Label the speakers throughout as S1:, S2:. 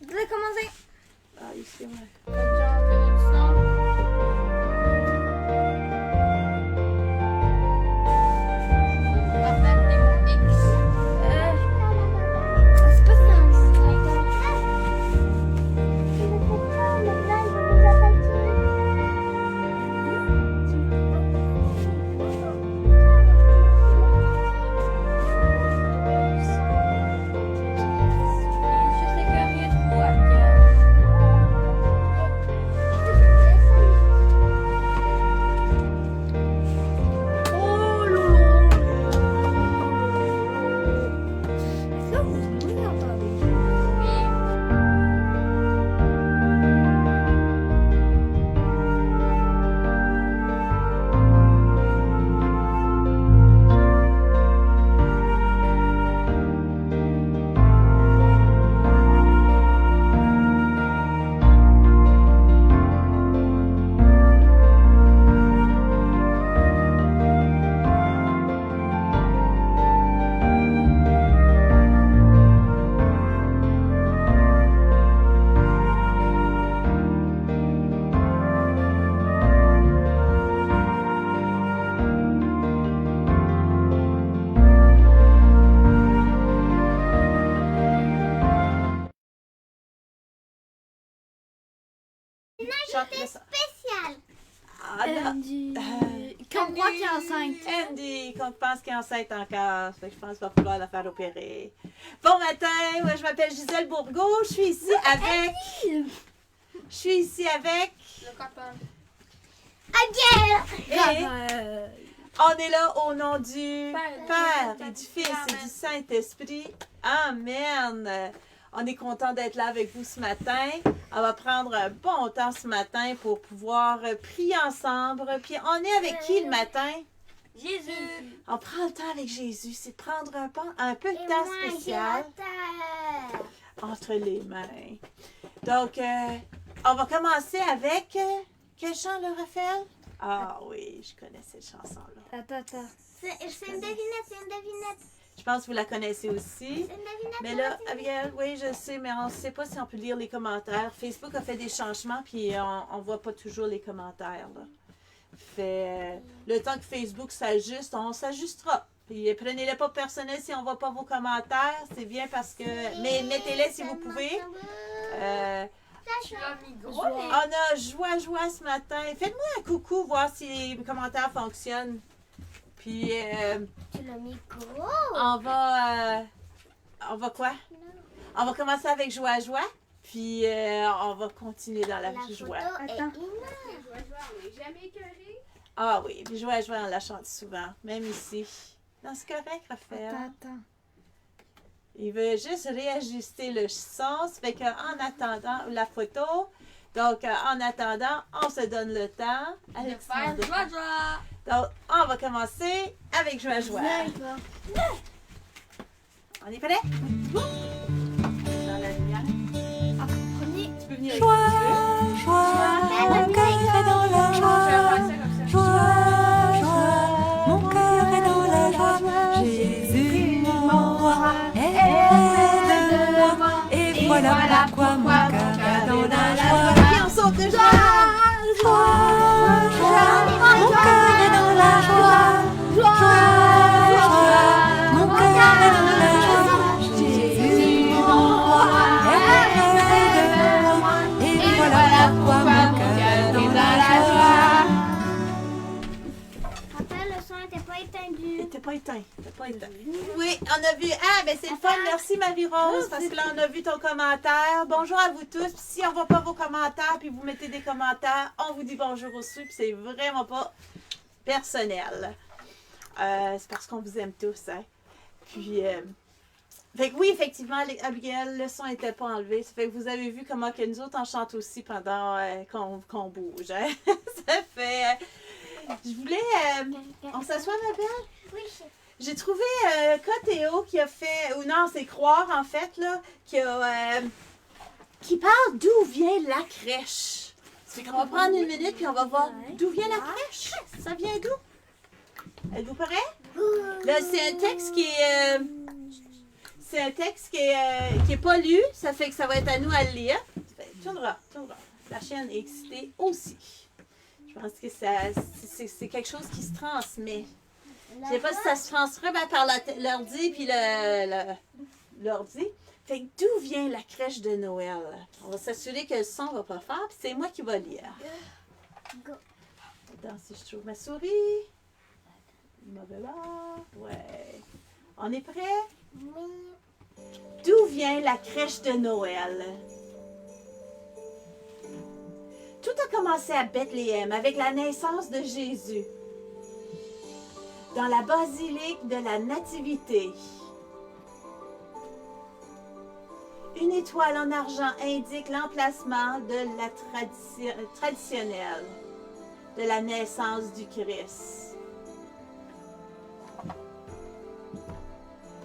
S1: Vous devez commencer.
S2: Ah, ici, ouais.
S1: C'est pas ça.
S2: Chante le son.
S3: Spécial.
S2: Ah, là.
S1: Andy. Qu'on croit qu'il est enceinte.
S2: Andy, qu'on pense qu'elle est enceinte encore. Fait que je pense qu'il va falloir la faire opérer. Bon matin, moi je m'appelle Gisèle Bourgault. Je suis ici avec. Je suis ici avec.
S3: Le copain.
S2: Et on est là au nom du Père et du Fils et du Saint-Esprit. Amen. On est content d'être là avec vous ce matin. On va prendre un bon temps ce matin pour pouvoir prier ensemble. Puis on est avec qui le matin?
S3: Jésus.
S2: On prend le temps avec Jésus. C'est prendre un peu de temps spécial entre les mains. Donc, on va commencer avec... quel chant, le Raphaël? Ah oui, je connais cette chanson-là.
S1: Attends.
S3: C'est une devinette,
S2: Je pense que vous la connaissez aussi.
S3: C'est une devinette.
S2: Mais là, Abigail, oui, je sais, mais on ne sait pas si on peut lire les commentaires. Facebook a fait des changements, puis on ne voit pas toujours les commentaires. Là. Fait, le temps que Facebook s'ajuste, on s'ajustera. Puis prenez-le pas personnel si on ne voit pas vos commentaires. C'est bien parce que... Mais mettez-les si vous pouvez.
S3: Tu l'as mis gros.
S2: On a joie ce matin. Faites-moi un coucou, voir si les commentaires fonctionnent. Puis,
S3: Tu l'as mis gros.
S2: on va quoi? On va commencer avec joie, puis on va continuer dans la joie.
S1: Attends.
S3: On n'est jamais écœuré.
S2: Ah oui, puis joie, on la chante souvent, même ici. Non, c'est correct, Raphaël.
S1: Attends.
S2: Il veut juste réajuster le son, ça fait qu'en attendant la photo, donc en attendant, on se donne le temps. Alexandre.
S3: joie.
S2: Donc, on va commencer avec joie. On est prêt? Dans la lumière.
S1: Premier.
S2: Tu peux venir
S4: Joie,
S2: avec
S4: mon cœur est dans la joie, mon cœur est dans la joie, Jésus mon roi est de moi, et voilà pourquoi mon cœur est dans la joie.
S2: Puis on saute de joie!
S4: Mon cœur est dans la joie, mon cœur est dans la joie, Jésus mon roi est de moi, et voilà pourquoi mon cœur est dans la joie.
S3: Papa, le son n'était pas éteint.
S2: T'es pas éteint. Oui, on a vu. Ah, ben c'est le fun. Merci Marie-Rose, parce que là, on a vu ton commentaire. Bonjour à vous tous. Puis si on voit pas vos commentaires, puis vous mettez des commentaires, on vous dit bonjour aussi, puis c'est vraiment pas personnel. C'est parce qu'on vous aime tous, hein. Puis, fait que oui, effectivement, Abigail, le son n'était pas enlevé. Ça fait que vous avez vu comment que nous autres, on chante aussi pendant qu'on bouge, hein. Ça fait... je voulais... on s'assoit, ma belle?
S3: Oui.
S2: J'ai trouvé Cotéo qui a fait, ou non, c'est Croire en fait, là, qui parle d'où vient la crèche. C'est qu'on va prendre une minute puis on va voir d'où vient la crèche. Ça vient d'où? Êtes-vous prêts? Là, c'est un texte qui est... C'est un texte qui est pas lu, ça fait que ça va être à nous à le lire. Tournera. La chienne est excitée aussi. Je pense que c'est quelque chose qui se transmet. Je sais pas si ça se transmet par l'ordi puis l'ordi. Fait que d'où vient la crèche de Noël? On va s'assurer que le son va pas faire, puis c'est moi qui vais lire.
S3: Go.
S2: Attends, si je trouve ma souris. Mauvais bord. Ouais. On est prêt?
S3: Oui.
S2: D'où vient la crèche de Noël? Tout a commencé à Bethléem avec la naissance de Jésus. Dans la basilique de la Nativité. Une étoile en argent indique l'emplacement de la traditionnelle de la naissance du Christ.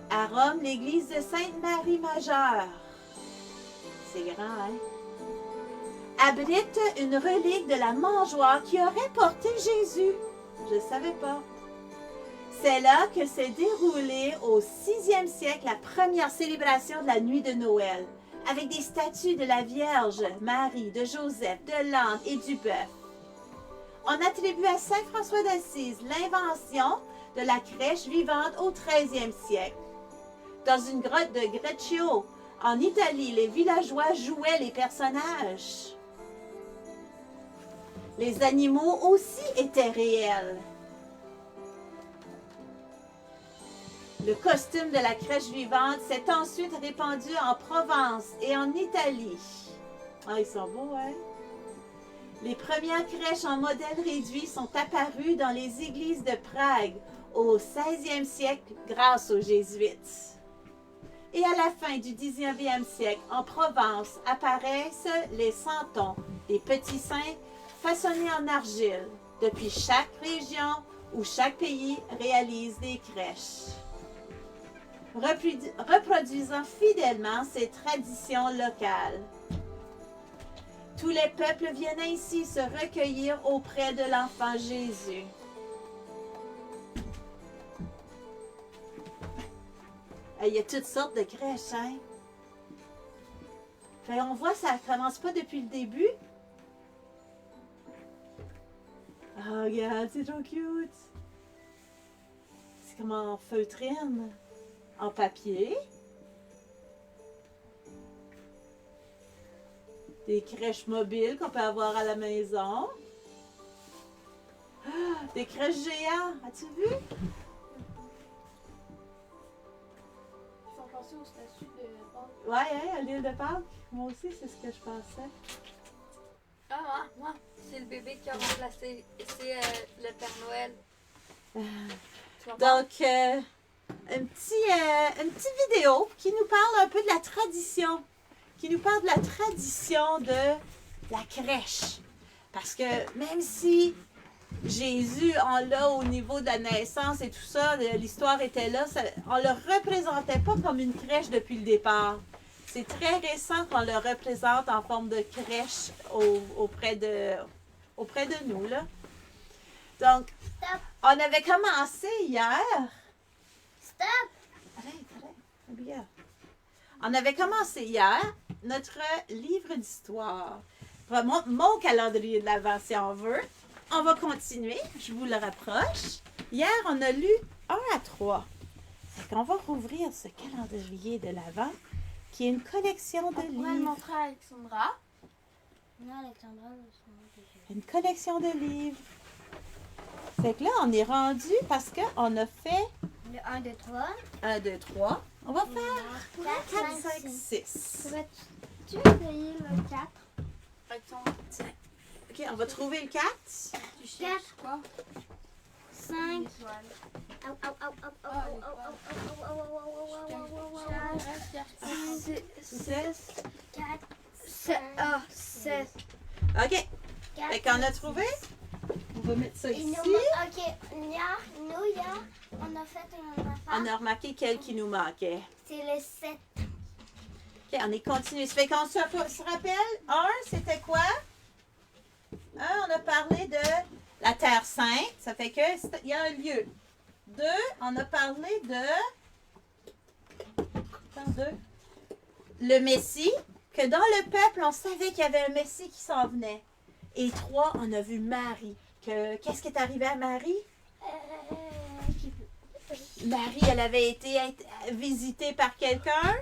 S2: À Rome, l'église de Sainte-Marie Majeure, c'est grand, hein? Abrite une relique de la mangeoire qui aurait porté Jésus. Je ne savais pas. C'est là que s'est déroulée au 6e siècle la première célébration de la nuit de Noël, avec des statues de la Vierge Marie, de Joseph, de l'âne et du bœuf. On attribue à saint François d'Assise l'invention de la crèche vivante au 13e siècle. Dans une grotte de Greccio, en Italie, les villageois jouaient les personnages. Les animaux aussi étaient réels. Le costume de la crèche vivante s'est ensuite répandu en Provence et en Italie. Ah, ils sont beaux, hein? Les premières crèches en modèle réduit sont apparues dans les églises de Prague au 16e siècle grâce aux Jésuites. Et à la fin du 19e siècle, en Provence, apparaissent les santons, des petits saints façonnés en argile. Depuis chaque région ou chaque pays réalise des crèches, reproduisant fidèlement ces traditions locales. Tous les peuples viennent ainsi se recueillir auprès de l'enfant Jésus. Il y a toutes sortes de crèches, hein? Fait, on voit que ça ne commence pas depuis le début. Ah, regarde, c'est trop cute! C'est comme en feutrine, en papier. Des crèches mobiles qu'on peut avoir à la maison. Ah, des crèches géantes, as-tu vu?
S1: Ils font penser aux statues de Pâques.
S2: Ouais, hein, à l'île de Pâques. Moi aussi, c'est ce que je pensais.
S5: Ah, moi, c'est le bébé qui a remplacé. C'est le Père Noël. Tu vas voir?
S2: Donc, une petite vidéo qui nous parle un peu de la tradition. Qui nous parle de la tradition de la crèche. Parce que même si Jésus, en là au niveau de la naissance et tout ça, l'histoire était là, on ne le représentait pas comme une crèche depuis le départ. C'est très récent qu'on le représente en forme de crèche auprès de nous, là. Donc, on avait commencé hier.
S3: Stop!
S2: Arrête, bien. On avait commencé hier notre livre d'histoire. Mon calendrier de l'Avent, si on veut. On va continuer. Je vous le rapproche. Hier, on a lu 1 à 3. Fait qu'on va rouvrir ce calendrier de l'Avent, qui est une collection de
S1: On pourrait le
S2: livres.
S1: montrer à Alexandra.
S3: Non, Alexandra, je
S2: Une collection de livres. Fait que là, on est rendu parce qu'on a fait
S3: Le 1, 2, 3.
S2: 1, 2, 3. On va faire 4, 5, 6.
S3: Tu essayer le 4?
S1: Alexandra.
S2: OK, on va trouver le 4.
S1: Tu cherches quoi?
S3: 5.
S1: Une étoile.
S3: Au, au, au, au, au, au, au, au, au, au,
S2: 6.
S3: 4,
S1: 7.
S2: OK. Fait qu'on a trouvé. On va mettre ça ici.
S3: Ok, hier, on a fait une
S2: On
S3: affaire.
S2: a remarqué quel qui nous manquait.
S3: C'est le 7.
S2: OK, on est continué. Ça fait qu'on se rappelle. 1, c'était quoi? 1, on a parlé de la Terre Sainte. Ça fait que il y a un lieu. 2, on a parlé de... 2. Le Messie, que dans le peuple, on savait qu'il y avait un Messie qui s'en venait. Et 3, on a vu Marie. Qu'est-ce qui est arrivé à Marie? Marie, elle avait été visitée par quelqu'un?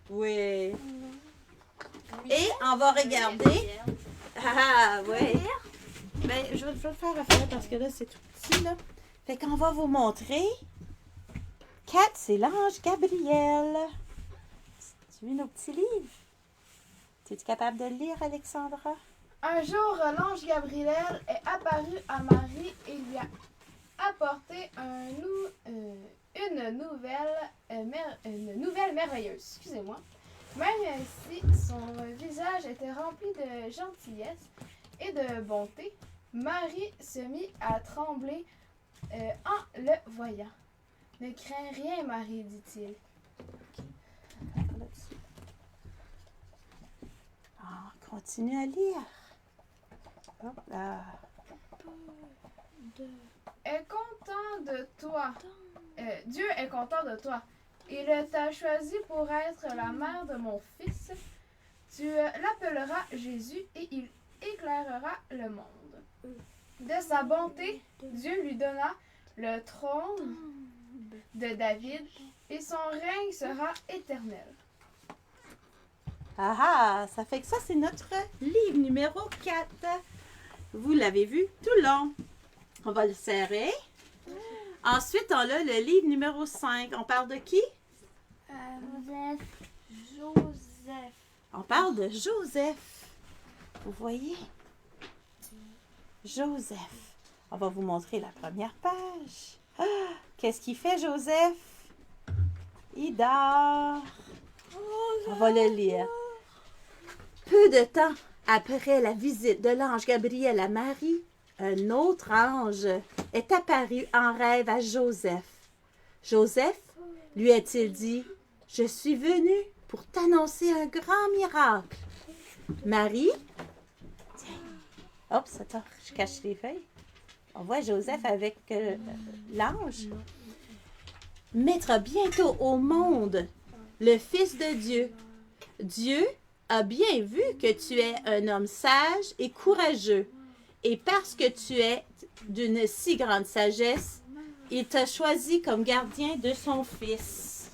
S2: Oui. Et on va regarder. Ah, oui. Ben, je vais le faire refaire parce que là, c'est tout petit, là. Fait qu'on va vous montrer. 4, c'est l'ange Gabriel. Tu veux nos petits livres? Es-tu capable de le lire, Alexandra?
S1: Un jour, l'ange Gabriel est apparu à Marie et lui a apporté une nouvelle merveilleuse. Excusez-moi. Même si son visage était rempli de gentillesse et de bonté, Marie se mit à trembler en le voyant. « Ne crains rien, Marie, dit-il. »
S2: Continue à lire. Hop là.
S1: Est content de toi. Dieu est content de toi. Il t'a choisi pour être la mère de mon fils. Tu l'appelleras Jésus et il éclairera le monde. De sa bonté, Dieu lui donna le trône de David et son règne sera éternel.
S2: Ah ah, ça fait que ça, c'est notre livre numéro 4. Vous l'avez vu tout le long. On va le serrer. Ensuite, on a le livre numéro 5. On parle de qui?
S3: Joseph.
S2: On parle de Joseph. Vous voyez? Joseph. On va vous montrer la première page. Ah, qu'est-ce qu'il fait, Joseph? Il dort. On va le lire. Peu de temps après la visite de l'ange Gabriel à Marie, un autre ange est apparu en rêve à Joseph. Joseph, lui a-t-il dit, « Je suis venu pour t'annoncer un grand miracle. » Marie, tiens, hop, attends, je cache les feuilles. On voit Joseph avec l'ange. Mettra bientôt au monde le Fils de Dieu. Dieu a bien vu que tu es un homme sage et courageux. Et parce que tu es d'une si grande sagesse, il t'a choisi comme gardien de son Fils.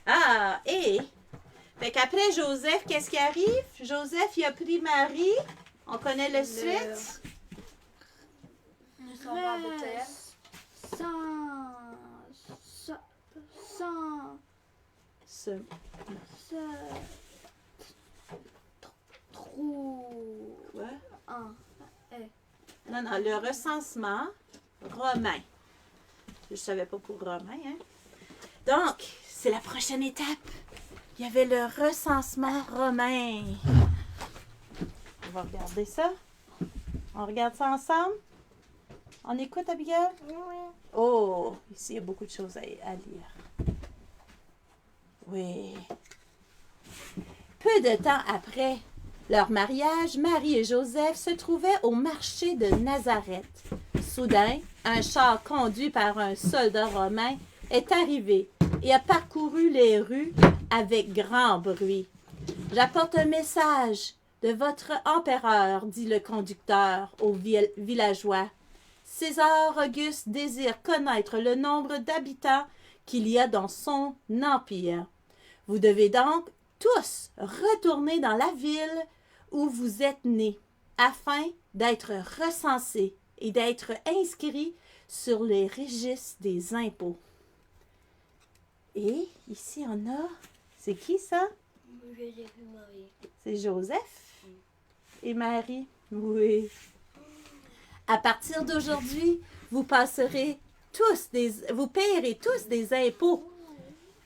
S2: Ah, et fait qu'après Joseph, qu'est-ce qui arrive? Joseph, il a pris Marie. On connaît le suite. Non, le recensement romain. Je ne savais pas pour romain, hein? Donc, c'est la prochaine étape. Il y avait le recensement romain. On va regarder ça. On regarde ça ensemble. On écoute, Abigail?
S3: Oui.
S2: Oh, ici, il y a beaucoup de choses à lire. Oui. Peu de temps après leur mariage, Marie et Joseph se trouvaient au marché de Nazareth. Soudain, un char conduit par un soldat romain est arrivé et a parcouru les rues avec grand bruit. « J'apporte un message de votre empereur, dit le conducteur aux villageois. César Auguste désire connaître le nombre d'habitants qu'il y a dans son empire. Vous devez donc tous retourner dans la ville où vous êtes nés, afin d'être recensés et d'être inscrits sur les registres des impôts. » Et ici, on a... C'est qui ça? C'est Joseph et Marie. Oui. À partir d'aujourd'hui, vous payerez tous des impôts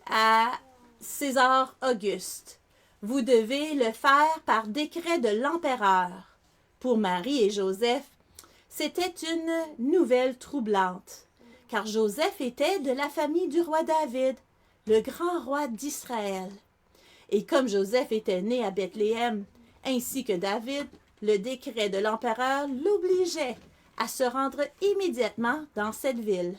S2: à César Auguste. Vous devez le faire par décret de l'empereur. Pour Marie et Joseph, c'était une nouvelle troublante, car Joseph était de la famille du roi David, le grand roi d'Israël. Et comme Joseph était né à Bethléem, ainsi que David, le décret de l'empereur l'obligeait à se rendre immédiatement dans cette ville.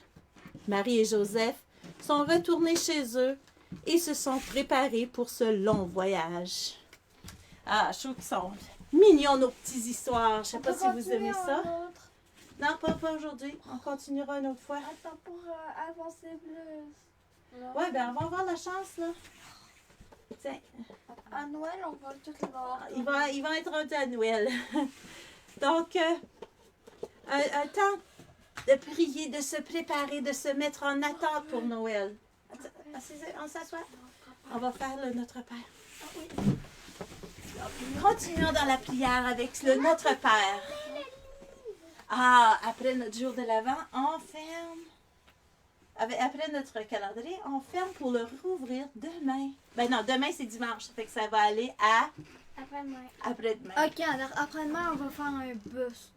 S2: Marie et Joseph sont retournés chez eux et se sont préparés pour ce long voyage. Ah, je trouve qu'ils sont mignons, nos petites histoires. Je sais pas si vous aimez ça. Non, pas aujourd'hui. On continuera une autre fois.
S3: Attends, pour avancer plus.
S2: Ouais, ben on va avoir la chance, là. Tiens,
S5: À Noël, on va tous les voir.
S2: ils vont être rendus à Noël. Donc, un temps de prier, de se préparer, de se mettre en attente pour Noël. On s'assoit. On va faire le Notre Père. Donc, continuons dans la prière avec le Notre Père. Ah, après notre jour de l'Avent, on ferme. Après notre calendrier, on ferme pour le rouvrir demain. Ben non, demain c'est dimanche. Ça fait que ça va aller à
S3: Après-demain.
S2: après-demain.
S3: Ok, alors après-demain, on va faire un bus.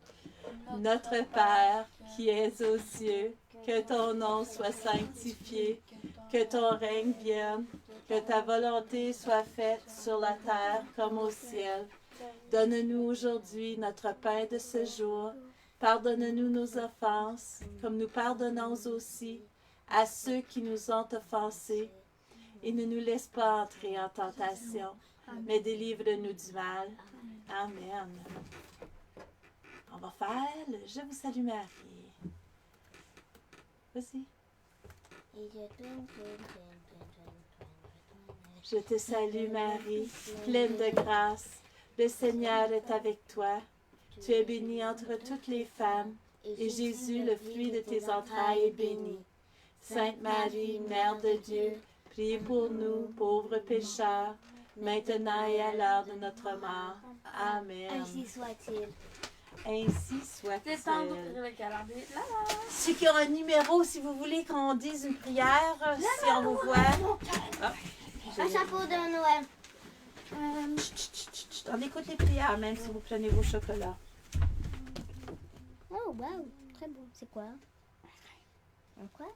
S2: Notre Père qui es aux cieux, que ton nom soit sanctifié, que ton règne vienne, que ta volonté soit faite sur la terre comme au ciel. Donne-nous aujourd'hui notre pain de ce jour. Pardonne-nous nos offenses, comme nous pardonnons aussi à ceux qui nous ont offensés. Et ne nous laisse pas entrer en tentation, mais délivre-nous du mal. Amen. On va faire le Je vous salue Marie. Vas-y. Je te salue Marie, pleine de grâce. Le Seigneur est avec toi. Tu es bénie entre toutes les femmes, et Jésus, le fruit de tes entrailles, est béni. Sainte Marie, Mère de Dieu, priez pour nous, pauvres pécheurs, maintenant et à l'heure de notre mort. Amen.
S3: Ainsi soit-il.
S2: Ainsi
S5: C'est temps
S2: soit-il.
S5: d'ouvrir le calendrier. Là,
S2: Ceux qui ont un numéro, si vous voulez qu'on dise une prière, si on vous voit. Ah,
S3: Un chapeau de Noël.
S2: on écoute les prières, même si vous prenez vos chocolats.
S3: Oh, wow. Très beau. C'est quoi? Un quoi?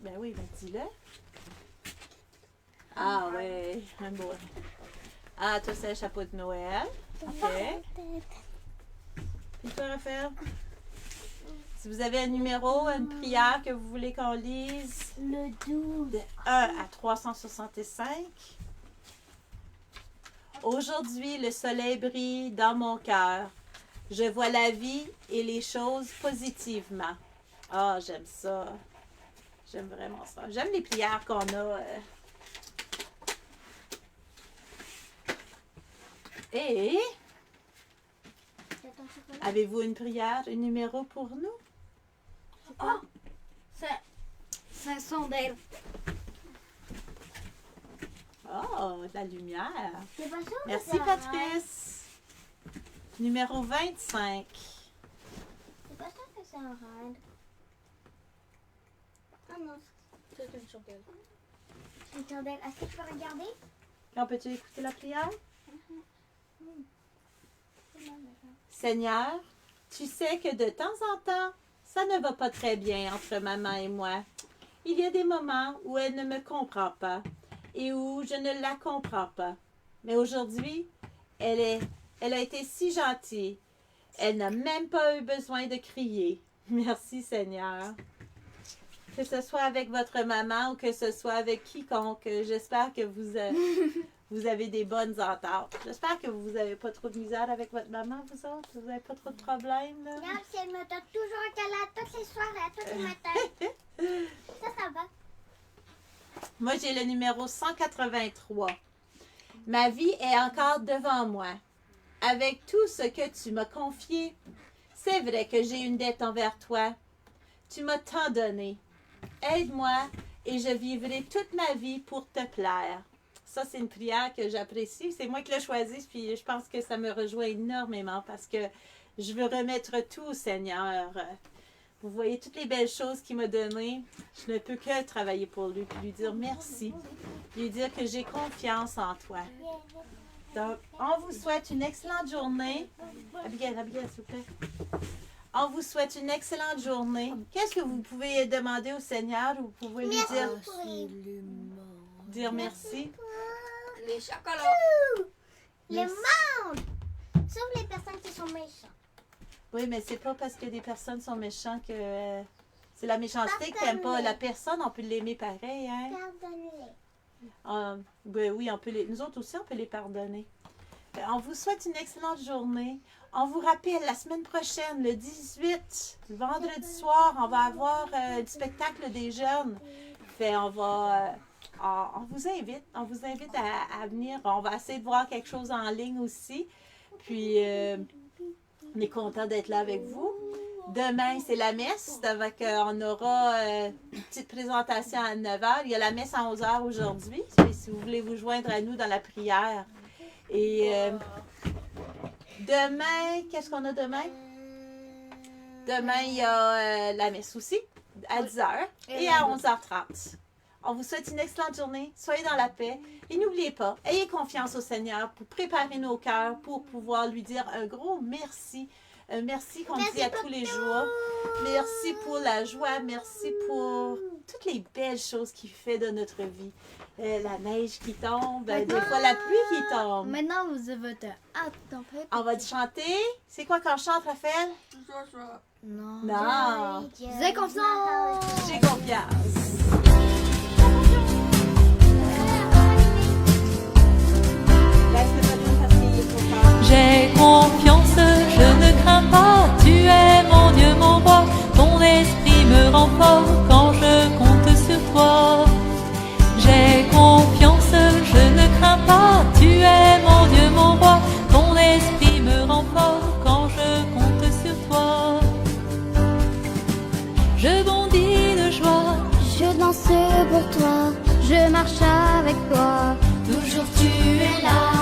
S2: Ben oui, ben dis-le. Ah oui, un beau. Ah, toi, c'est un chapeau de Noël. OK. Et toi, Raphaël? Si vous avez un numéro, une prière que vous voulez qu'on lise,
S3: Le 12.
S2: de 1 à 365. Aujourd'hui, le soleil brille dans mon cœur. Je vois la vie et les choses positivement. Ah, j'aime ça. J'aime vraiment ça. J'aime les prières qu'on a. Et
S3: C'est ton chocolat?
S2: avez-vous une prière, un numéro pour nous?
S3: C'est un sondel.
S2: Oh, de la lumière.
S3: C'est pas sûr?
S2: Merci, Patrice. Numéro 25.
S3: C'est pas sûr que c'est un ride. Ah non,
S5: c'est une chandelle.
S3: c'est un sondel. Est-ce que tu peux regarder?
S2: Quand peux-tu écouter la prière? Seigneur, tu sais que de temps en temps, ça ne va pas très bien entre maman et moi. Il y a des moments où elle ne me comprend pas et où je ne la comprends pas. Mais aujourd'hui, elle a été si gentille. Elle n'a même pas eu besoin de crier. Merci Seigneur. Que ce soit avec votre maman ou que ce soit avec quiconque, j'espère que vous avez des bonnes ententes. J'espère que vous n'avez pas trop de misère avec votre maman, vous autres. Vous n'avez pas trop de problèmes, là.
S3: Regarde, si elle me donne toujours un câlin toutes les soirs et à tous les matins. Ça va.
S2: Moi, j'ai le numéro 183. Ma vie est encore devant moi. Avec tout ce que tu m'as confié, c'est vrai que j'ai une dette envers toi. Tu m'as tant donné. Aide-moi et je vivrai toute ma vie pour te plaire. Ça, c'est une prière que j'apprécie. C'est moi qui l'ai choisie, puis je pense que ça me rejoint énormément parce que je veux remettre tout au Seigneur. Vous voyez toutes les belles choses qu'il m'a données. Je ne peux que travailler pour lui, puis lui dire merci. Lui dire que j'ai confiance en toi. Donc, on vous souhaite une excellente journée. Abigail, s'il vous plaît. On vous souhaite une excellente journée. Qu'est-ce que vous pouvez demander au Seigneur? Vous pouvez lui dire merci.
S5: Les chocolats.
S3: Le
S2: Merci.
S3: monde! Sauf les personnes qui sont méchantes.
S2: Oui, mais c'est pas parce que des personnes sont méchantes que C'est la méchanceté que t'aimes pas. La personne, on peut l'aimer pareil, hein?
S3: Pardonnez-les.
S2: Ben oui, nous autres aussi, on peut les pardonner. On vous souhaite une excellente journée. On vous rappelle, la semaine prochaine, le 18, le vendredi soir, on va avoir du spectacle des jeunes. On vous invite à venir. On va essayer de voir quelque chose en ligne aussi. Puis, on est content d'être là avec vous. Demain, c'est la messe. Donc, on aura une petite présentation à 9h. Il y a la messe à 11h aujourd'hui. Si vous voulez vous joindre à nous dans la prière. Et demain, qu'est-ce qu'on a demain? Demain, il y a la messe aussi, à 10h et à 11h30. On vous souhaite une excellente journée. Soyez dans la paix. Et n'oubliez pas, ayez confiance au Seigneur pour préparer nos cœurs, pour pouvoir lui dire un gros merci. Merci qu'on dit à tous les jours. Merci pour la joie. Merci pour toutes les belles choses qu'il fait de notre vie. La neige qui tombe, des fois la pluie qui tombe.
S3: Maintenant, vous avez votre tempête.
S2: On va chanter. C'est quoi qu'on chante, Raphaël?
S3: Non.
S2: Non.
S3: J'ai confiance.
S2: J'ai confiance.
S4: J'ai confiance, je ne crains pas, tu es mon Dieu, mon roi, ton esprit me rend fort quand je compte sur toi. J'ai confiance, je ne crains pas, tu es mon Dieu, mon roi, ton esprit me rend fort quand je compte sur toi. Je bondis de joie,
S3: Je danse pour toi. Je marche avec toi.
S4: toujours tu es là.